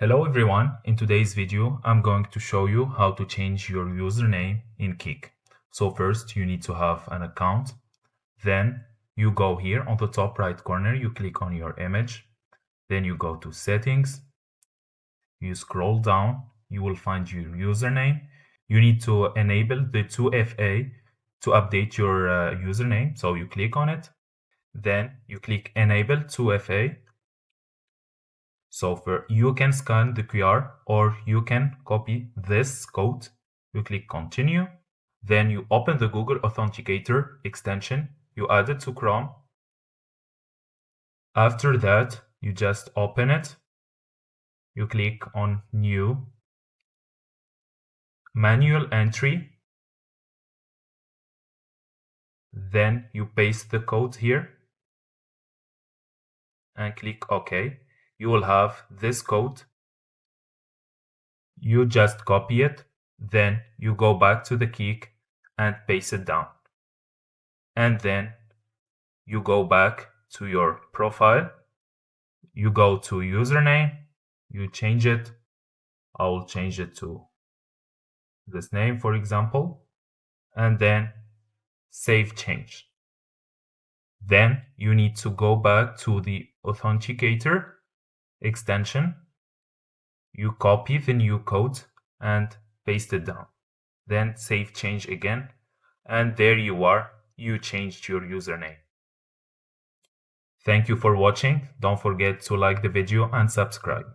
Hello everyone, in today's video I'm going to show you how to change your username in Kik. So first you need to have an account, then you go here on the top right corner, you click on your image, then you go to settings, you scroll down, you will find your username. You need to enable the 2FA to update your username, so you click on it, then you click enable 2FA. So you can scan the QR or you can copy this code. You click continue. Then you open the Google Authenticator extension. You add it to Chrome. After that, you just open it. You click on new, manual entry. Then you paste the code here and click OK. You will have this code. You just copy it. Then you go back to the Kik and paste it down. And then you go back to your profile, you go to username, you change it. I will change it to this name, for example, and then save change. Then you need to go back to the Authenticator extension. You copy the new code and paste it down. Then save change again, and there you are. You changed your username. Thank you for watching. Don't forget to like the video and subscribe.